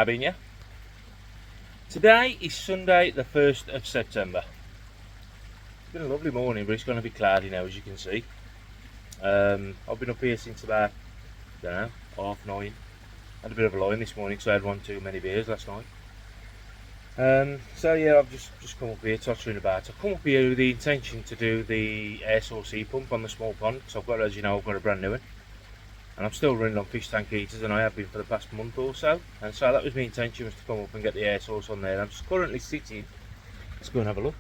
having you. Today is Sunday the 1st of September. It's been a lovely morning, but it's going to be cloudy now, as you can see. I've been up here since about, I don't know, 9:30. Had a bit of a line this morning because I had one too many beers last night. So yeah, I've just come up here tottering about. I've come up here with the intention to do the air source heat pump on the small pond, because I've got, as you know, I've got a brand new one. And I'm still running on fish tank heaters, and I have been for the past month or so. And so that was my intention, was to come up and get the air source on there. I'm just currently sitting, let's go and have a look.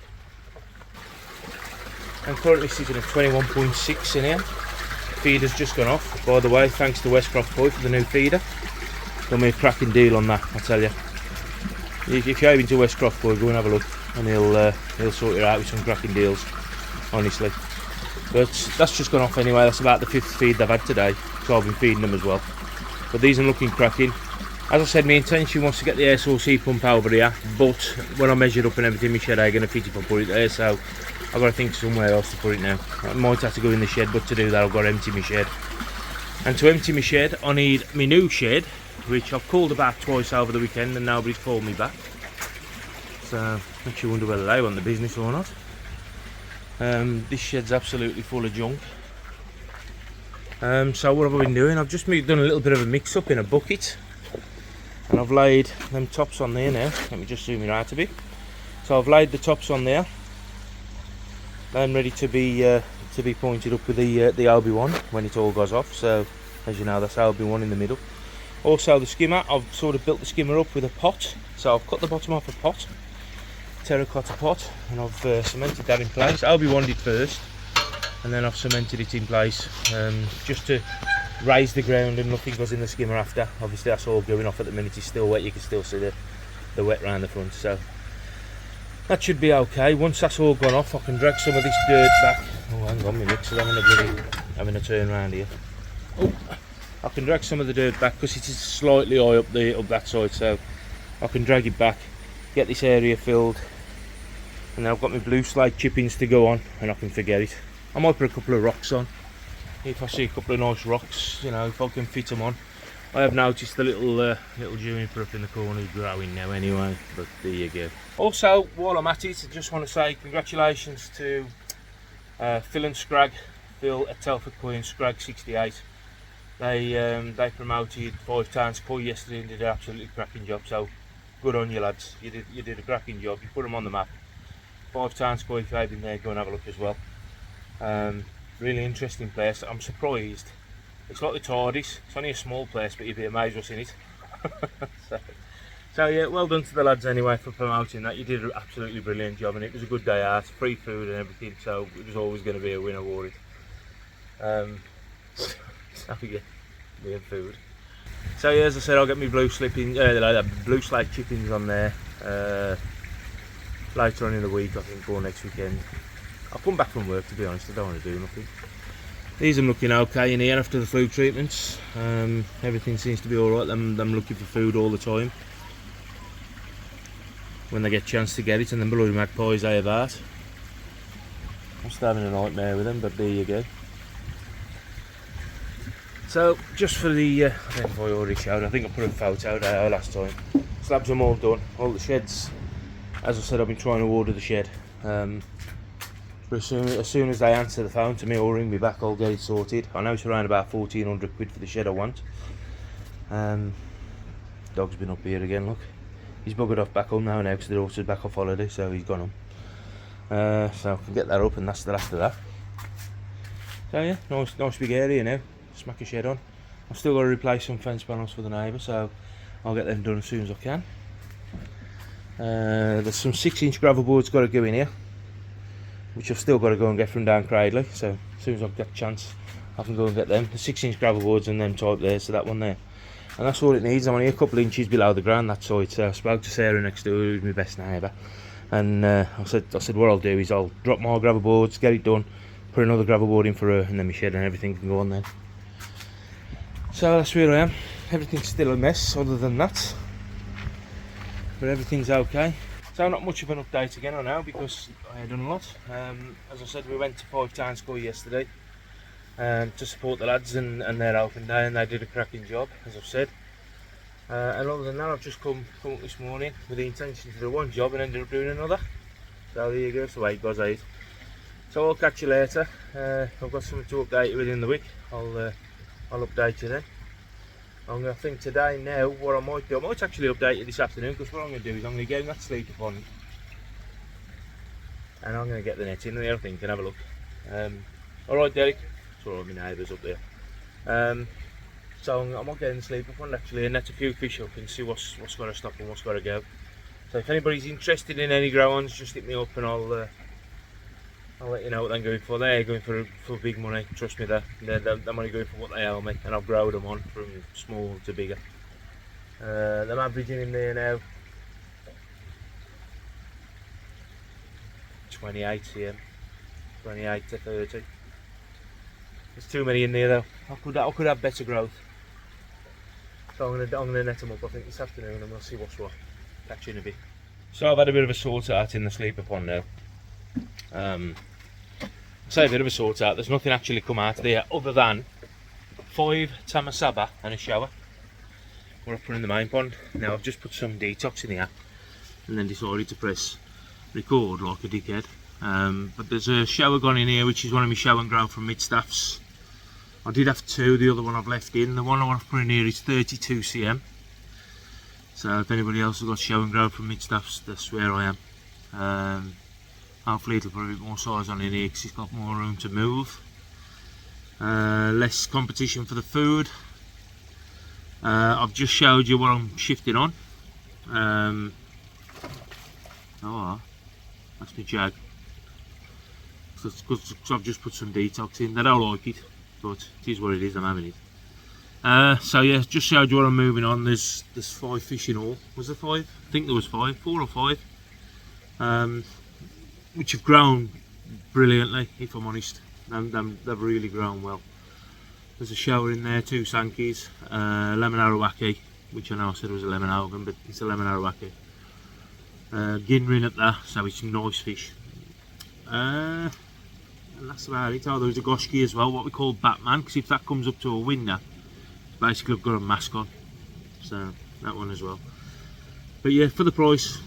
I'm currently sitting at 21.6 in here. Feeder's just gone off, by the way, thanks to Westcroft Boy for the new feeder. Done me a cracking deal on that, I tell you. If you're into Westcroft Boy, go and have a look, and he'll sort you out with some cracking deals, honestly. But that's just gone off anyway. That's about the 5th feed they've had today, so I've been feeding them as well. But these are looking cracking. As I said, my intention was to get the air source heat pump over here, but when I measured up and everything, my shed ain't going to fit if I put it there, so I've got to think somewhere else to put it now. I might have to go in the shed, but to do that I've got to empty my shed. And to empty my shed, I need my new shed, which I've called about twice over the weekend and nobody's called me back. So makes you wonder whether they want the business or not. This shed's absolutely full of junk. So what have I been doing? I've just done a little bit of a mix up in a bucket, and I've laid them tops on there now. Let me just zoom it out a bit. So I've laid the tops on there. I'm ready to be pointed up with the LB1 when it all goes off. So as you know, that's LB1 in the middle. Also the skimmer, I've sort of built the skimmer up with a pot. So I've cut the bottom off a pot, terracotta pot, and I've cemented that in place. LB1 did first, and then I've cemented it in place just to raise the ground and nothing goes in the skimmer after. Obviously that's all going off at the minute. It's still wet, you can still see the wet round the front, so that should be okay. Once that's all gone off, I can drag some of this dirt back. Oh, hang on, my mixer's having a turn around here. Oh, I can drag some of the dirt back because it is slightly high up that side, so I can drag it back, get this area filled, and then I've got my blue slide chippings to go on, and I can forget it. I might put a couple of rocks on if I see a couple of nice rocks, you know, if I can fit them on. I have noticed the little juniper up in the corner is growing now anyway, but there you go. Also, while I'm at it, I just want to say congratulations to Phil and Scrag, Phil at Telford Queen, Scrag 68. They promoted 5 Towns Koi yesterday and did an absolutely cracking job, so good on you lads, you did a cracking job, you put them on the map. 5 Towns Koi, if you've been there, go and have a look as well. Really interesting place. I'm surprised. It's like the TARDIS. It's only a small place, but you'd be amazed what's in it. so yeah, well done to the lads anyway for promoting that. You did an absolutely brilliant job, and it was a good day out, free food and everything, so it was always going to be a winner for it. So yeah, we had food. So yeah, as I said, I'll get my blue slide chippings on there later on in the week, I think, or next weekend. I'll come back from work, to be honest. I don't want to do nothing. These are looking okay in here after the food treatments. Everything seems to be alright. I'm looking for food all the time when they get a chance to get it, and then bloody magpies they have out. I'm still having a nightmare with them, but there you go. So just for the, I don't know if I already showed, I think I put a photo there last time. Slabs are all done, all the sheds. As I said, I've been trying to order the shed. But as soon as they answer the phone to me or ring me back, I'll get it sorted. I know it's around about 1,400 quid for the shed I want. Dog's been up here again, look. He's buggered off back home now because the daughter's back off holiday, so he's gone home. So I can get that up, and that's the last of that. So yeah, nice big area now. Smack a shed on. I've still got to replace some fence panels for the neighbour, so I'll get them done as soon as I can. There's some 6-inch gravel boards got to go in here, which I've still got to go and get from down Cradley, so as soon as I've got a chance I can go and get them. The 6-inch gravel boards and them type there, so that one there. And that's all it needs. I'm only a couple of inches below the ground, that side, so I spoke to Sarah next door, who's my best neighbour, and I said what I'll do is I'll drop more gravel boards, get it done, put another gravel board in for her, and then my shed and everything can go on then. So that's where I am. Everything's still a mess other than that, but everything's okay. So not much of an update again on now, because I had done a lot. As I said, we went to 5 Towns Koi yesterday to support the lads and their open day, and they did a cracking job, as I've said. And other than that, I've just come up this morning with the intention to do one job and ended up doing another. So there you go, so it goes out. So I'll catch you later. I've got something to update you within the week. I'll update you then. I'm going to think today now what I might do. I might actually update you this afternoon, because what I'm going to do is I'm going to get in that sleeper pond and I'm going to get the net in there, I think, and have a look. Alright Derek, it's alright, my neighbours up there. So I might get in the sleeper pond actually and net a few fish up and see what's got to stop and what's got to go. So if anybody's interested in any grow-ons, just hit me up and I'll let you know what they're going for. They're going for big money, trust me, they're only going for what they owe me, and I've growed them on from small to bigger. I'm averaging in there now 28 cm, 28 to 30. There's too many in there though. I could have better growth. So I'm gonna net them up, I think, this afternoon, and we'll see what's what. Catch you in a bit. So I've had a bit of a sort out in the sleeper pond now. I say a bit of a sort out, there's nothing actually come out there other than 5 tamasaba and a shower. What I've put in the main pond. Now I've just put some detox in here and then decided to press record like a dickhead. But there's a shower gone in here, which is one of my shower and grow from mid-staffs. I did have 2, the other one I've left in. The one I want to put in here is 32 cm. So if anybody else has got shower and grow from mid-staffs, that's where I am. Hopefully it'll put a bit more size on in here because it's got more room to move. Less competition for the food. I've just showed you what I'm shifting on. Oh, that's my jag. So I've just put some detox in. They don't like it, but it is what it is, I'm having it. So yeah, just showed you what I'm moving on. There's 5 fish in all. Was there 5? I think there was 5, 4 or 5. Which have grown brilliantly, if I'm honest. They've really grown well. There's a shower in there, 2 Sankeys, lemon arawaki, which I know I said was a lemon algan, but it's a lemon arawaki. Ginrin at that, so it's some nice fish. And that's about it. Oh, there's a goshki as well, what we call Batman, because if that comes up to a window, basically I've got a mask on. So that one as well. But yeah, for the price,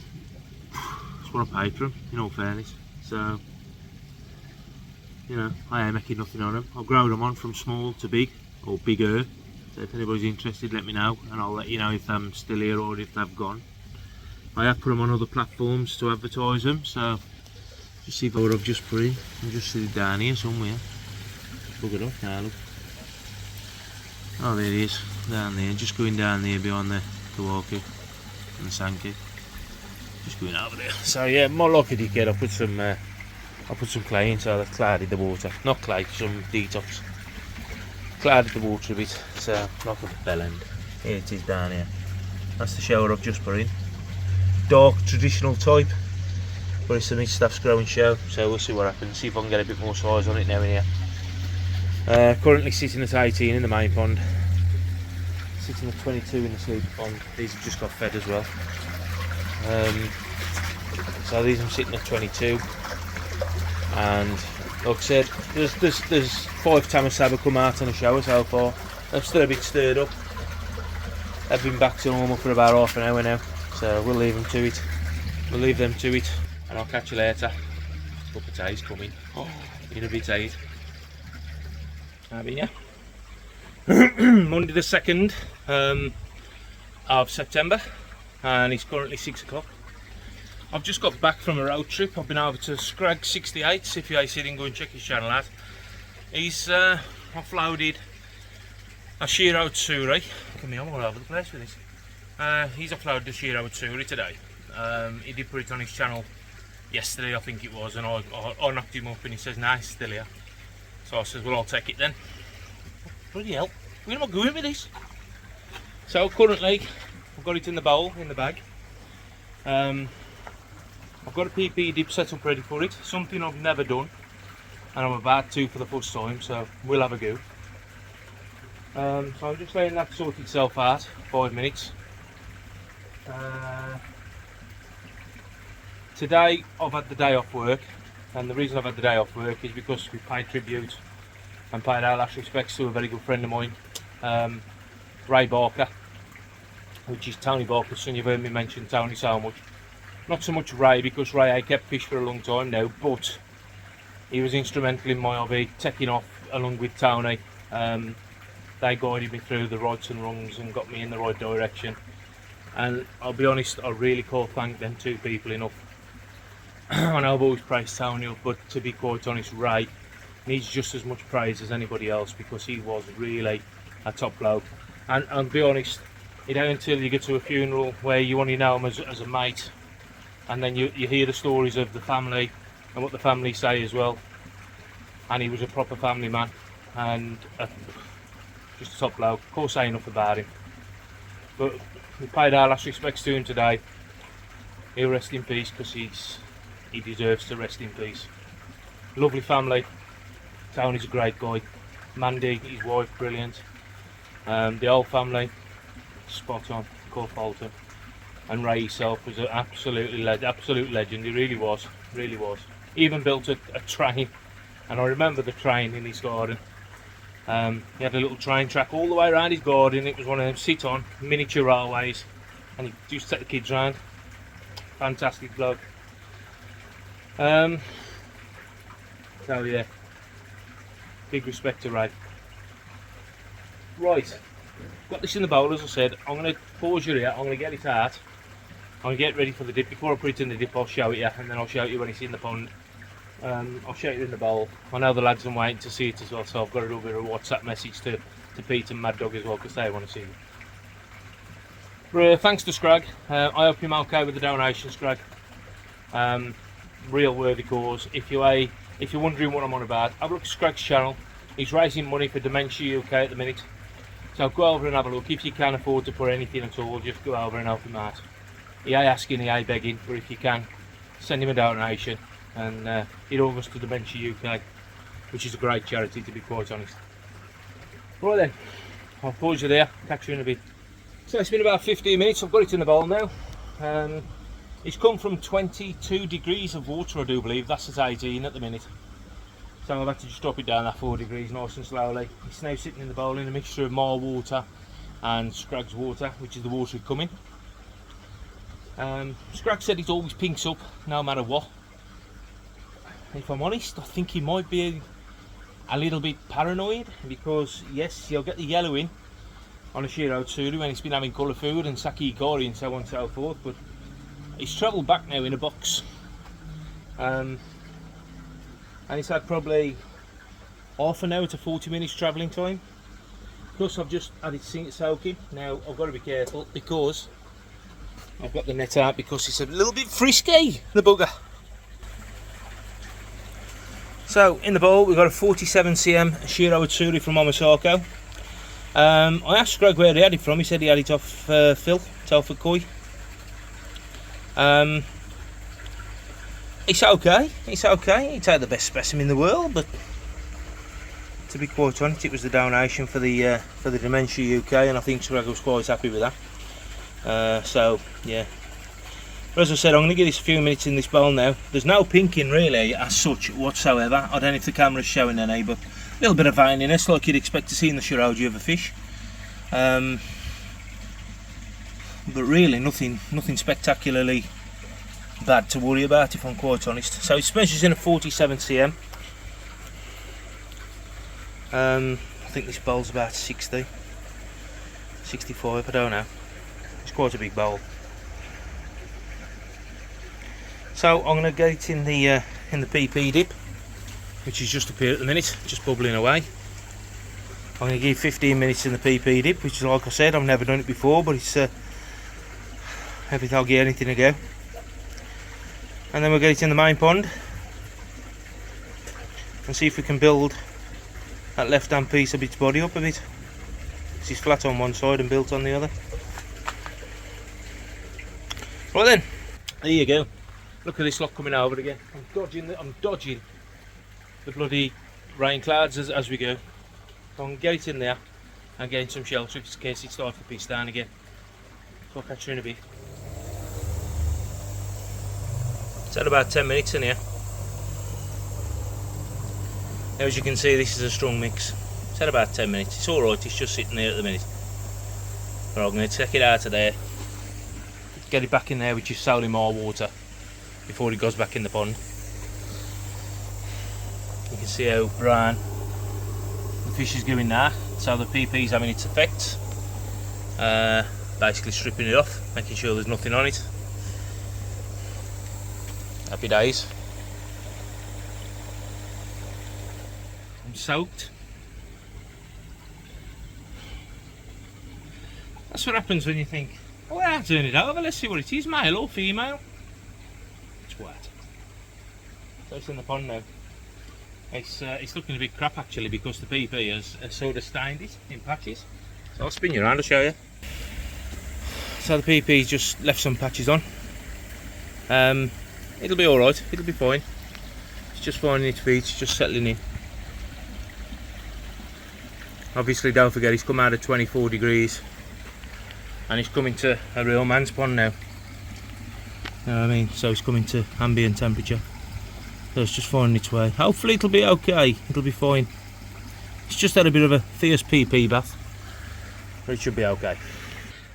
that's what I paid for them, in all fairness. So, you know, I ain't making nothing on them. I'll grow them on from small to big, or bigger. So if anybody's interested, let me know, and I'll let you know if I'm still here or if they've gone. I have put them on other platforms to advertise them, so just see what I've just put in. I'm just sitting down here somewhere. Look it up now, look. Oh, there it is, down there, just going down there behind the Kawaki and the Sankey. Just going over there. So yeah, more like a dickhead, I put some clay in so that clouded the water. Not clay, some detox. Clouded the water a bit, so like a bell end. Here it is down here. That's the shower I've just put in. Dark traditional type, but it's the mid-staff's growing show, so we'll see what happens. See if I can get a bit more size on it now in here. Currently sitting at 18 in the main pond. Sitting at 22 in the sleeper pond. These have just got fed as well. So these I'm sitting at 22, and like I said, there's 5 tamasaba come out on a shower so far. I'm still a bit stirred up. I've been back to normal for about half an hour now, so we'll leave them to it. We'll leave them to it, and I'll catch you later. Look at today's coming. Oh, in a bit, Aid. Have you? Monday the 2nd of September. And it's currently 6 o'clock. I've just got back from a road trip. I've been over to Scrag 68. If you're sitting, go and check his channel out. He's offloaded a Shiro Tsuri. Come here, I'm all over the place with this. He's offloaded a Shiro Tsuri today. He did put it on his channel yesterday, I think it was, and I knocked him up and he says, nah, he's still here. So I says, well, I'll take it then. Bloody hell, where am I going with this? So currently, I've got it in the bowl, in the bag. I've got a PP dip set up ready for it, something I've never done, and I'm about to for the first time, so we'll have a go. So I'm just letting that sort itself out, 5 minutes. Today I've had the day off work, and the reason I've had the day off work is because we paid tribute and paid our last respects to a very good friend of mine, Ray Barker. which is Tony Barkerson. You've heard me mention Tony so much. Not so much Ray, because Ray I kept fish for a long time now, but he was instrumental in my hobby, taking off along with Tony. They guided me through the rights and wrongs and got me in the right direction. And I'll be honest, I really can't thank them two people enough. I know I've always praised Tony up, but to be quite honest, Ray needs just as much praise as anybody else, because he was really a top bloke. And I'll be honest, it ain't until you get to a funeral where you only know him as a mate, and then you hear the stories of the family and what the family say as well. And he was a proper family man, and just a top bloke. Of course, say enough about him, but we paid our last respects to him today. He'll rest in peace, because he deserves to rest in peace. Lovely family. Tony's a great guy. Mandy, his wife, brilliant. The whole family, spot on. Cole Fulton. And Ray himself was an absolute legend. He really was, really was. He even built a train, and I remember the train in his garden. He had a little train track all the way around his garden. It was one of them sit-on miniature railways, and he used to take the kids round. Fantastic bloke. So yeah, big respect to Ray. Right, got this in the bowl, as I said. I'm going to pause you here. I'm going to get it out. I'm going to get ready for the dip. Before I put it in the dip, I'll show it you, and then I'll show it you when it's in the pond. I'll show you in the bowl. I know the lads are waiting to see it as well, so I've got a little bit of a WhatsApp message to Pete and Mad Dog as well, because they want to see it. But, thanks to Scrag. I hope you're okay with the donation, Scrag. Real worthy cause. If you're wondering what I'm on about, have a look at Scrag's channel. He's raising money for Dementia UK at the minute, so go over and have a look. If you can afford to put anything at all, just go over and help him out. He ain't asking, he ain't begging, but if you can, send him a donation, and it all goes to Dementia UK, which is a great charity, to be quite honest. Right then, I'll pause you there, catch you in a bit. So it's been about 15 minutes, I've got it in the bowl now. It's come from 22 degrees of water, I do believe. That's at 18 at the minute. So I've had to just drop it down at 4 degrees nice and slowly. It's now sitting in the bowl in a mixture of my water and Scrag's water, which is the water coming. Scrag said it always pinks up no matter what. If I'm honest, I think he might be a little bit paranoid, because yes, you'll get the yellowing on a Shiro Tsuru when it's been having colour food and sake ikari and so on and so forth, but he's travelled back now in a box, and he's had probably half an hour to 40 minutes travelling time. Plus I've just had it soaking. Now I've got to be careful, because I've got the net out, because it's a little bit frisky, the bugger. So in the bowl we've got a 47 cm Shiro Tsuru from Omasako. I asked Scrag where he had it from. He said he had it off Phil, Telford Koi. It's okay, it's okay. It's not the best specimen in the world, but to be quite honest, it was the donation for the Dementia UK, and I think Scrag was quite happy with that. So yeah, but as I said, I'm going to give this a few minutes in this bowl now. There's no pinking really as such whatsoever. I don't know if the camera's showing any, but a little bit of vininess like you'd expect to see in the Shiroji of a fish. But really nothing spectacularly bad to worry about, if I'm quite honest. So it measures in a 47 cm. I think this bowl's about 60, 65, I don't know. It's quite a big bowl. So I'm going to get it in the PP dip, which is just up here at the minute, just bubbling away. I'm going to give 15 minutes in the PP dip, which is, like I said, I've never done it before, but it's everything, I'll give anything a go. And then we'll get it in the main pond and see if we can build that left hand piece of its body up a bit. It's flat on one side and built on the other. Right then, there you go. Look at this lot coming over again. I'm dodging the bloody rain clouds as we go. So I'm going to get it in there and get in some shelter in case it starts to piss down again. So I'll catch you in a bit. It's had about 10 minutes in here. Now, as you can see, this is a strong mix. It's had about 10 minutes. It's alright, it's just sitting there at the minute. So I'm going to take it out of there, get it back in there with just solely more water before it goes back in the pond. You can see how brown the fish is going now, so the PP is having its effect. Basically stripping it off, making sure there's nothing on it. Happy days. I'm soaked. That's what happens when you think, oh, I'll turn it over, let's see what it is, male or female. It's wet. So it's in the pond now. It's looking a bit crap actually, because the PP has sort of stained it in patches. So I'll spin you around to show you. So the PP's just left some patches on. It'll be alright, it'll be fine. It's just finding its feet, it's just settling in. Obviously don't forget, it's come out at 24 degrees and it's coming to a real man's pond now. You know what I mean? So it's coming to ambient temperature. So it's just finding its way. Hopefully it'll be okay, it'll be fine. It's just had a bit of a fierce PP bath, but it should be okay.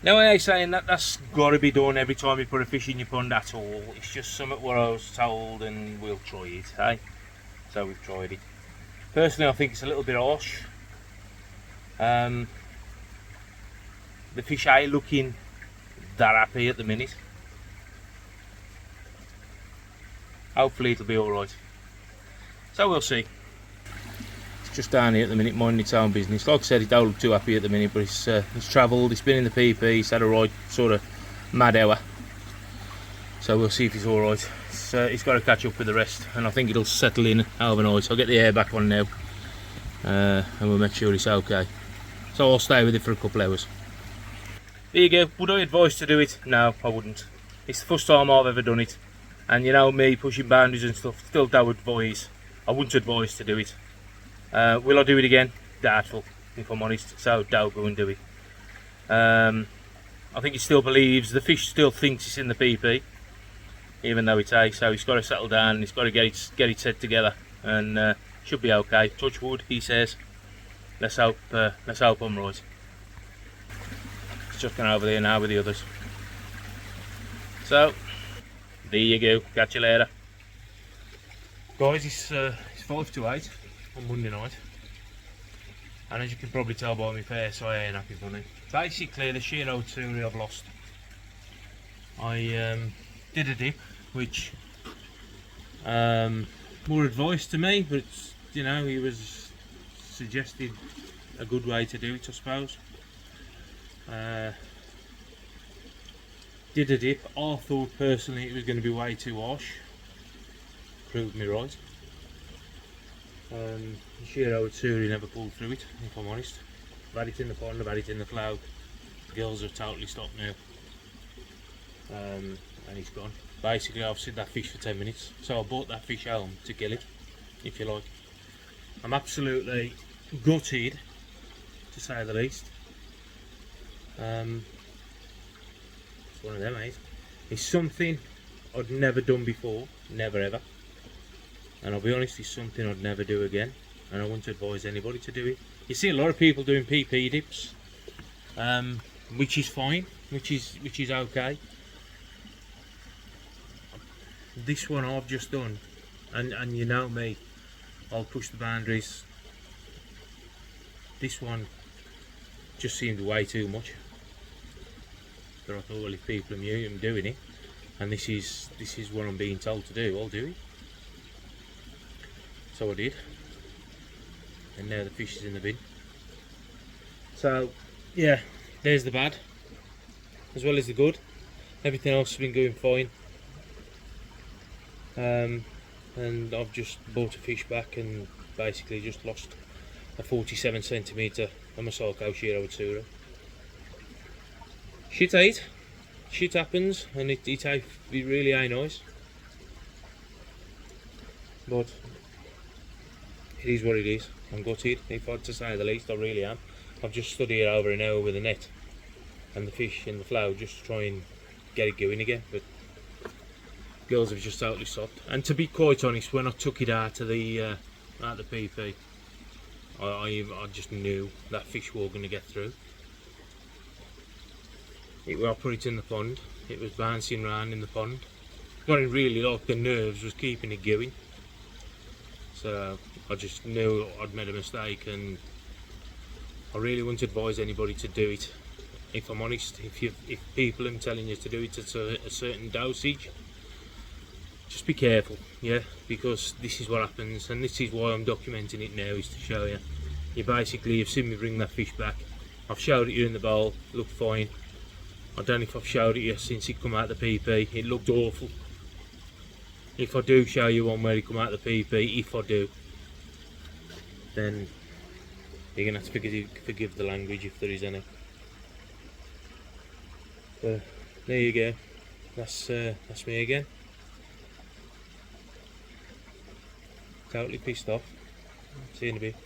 Now I ain't saying that that's got to be done every time you put a fish in your pond at all. It's just something what I was told and we'll try it, eh? So we've tried it. Personally I think it's a little bit harsh. The fish ain't looking that happy at the minute. Hopefully it'll be alright. So we'll see. It's just down here at the minute, minding its own business. Like I said, it don't look too happy at the minute, but it's travelled, it's been in the PP, it's had a right sort of mad hour. So we'll see if it's alright. It's got to catch up with the rest, and I think it'll settle in overnight. I'll get the air back on now, and we'll make sure it's okay. So I'll stay with it for a couple hours. There you go. Would I advise to do it? No, I wouldn't. It's the first time I've ever done it, and you know me, pushing boundaries and stuff, still don't advise. I wouldn't advise to do it. Will I do it again? Doubtful, if I'm honest, so don't go and do it. I think he still believes, the fish still thinks it's in the PP, even though it's A, so he's got to settle down and he's got to get its head together, and should be okay. Touch wood, he says. Let's hope I'm right. It's just going over there now with the others. So, there you go, catch you later. Guys, it's 5 to 8 on Monday night, and as you can probably tell by my face, I ain't happy bunny. Basically the Shiro Tsuri I've lost. I did a dip, which more advice to me, but you know, he was suggested a good way to do it, I suppose. Did a dip. I thought personally it was going to be way too harsh. Proved me right. Shiro Tsuri never pulled through it, if I'm honest. I've had it in the pond, I've had it in the flow. The girls have totally stopped now. And he's gone. Basically I've seen that fish for 10 minutes, so I bought that fish home to kill it, if you like. I'm absolutely gutted, to say the least. It's one of them, mate. It's something I'd never done before, never ever. And I'll be honest, it's something I'd never do again, and I wouldn't advise anybody to do it. You see a lot of people doing PP dips, which is fine, which is okay. This one I've just done, and you know me, I'll push the boundaries. This one just seemed way too much. But I thought, well, if people are doing it, and this is what I'm being told to do, I'll do it. So I did, and now the fish is in the bin. So yeah, there's the bad as well as the good. Everything else has been going fine, and I've just bought a fish back and basically just lost a 47 centimetre Amasako Shiro Tsuri. Shit happens, and it really ain't nice, but it is what it is. I'm gutted, if I had to say the least. I really am. I've just stood here over an hour with a net and the fish in the flow just to try and get it going again, but girls have just totally stopped. And to be quite honest, when I took it out of the PP, I just knew that fish was going to get through. it was operating the pond. It was bouncing around in the pond. What it really like the nerves was keeping it going. So I just knew I'd made a mistake, and I really wouldn't advise anybody to do it. If I'm honest, if people are telling you to do it at a certain dosage, just be careful, yeah, because this is what happens, and this is why I'm documenting it now, is to show you. You've seen me bring that fish back. I've showed it you in the bowl, looked fine. I don't know if I've showed it you since it come out of the PP, it looked awful. If I do show you one where it come out of the PP, if I do, then you're gonna have to forgive the language if there is any. But there you go. That's me again. Totally pissed off. See you in a bit.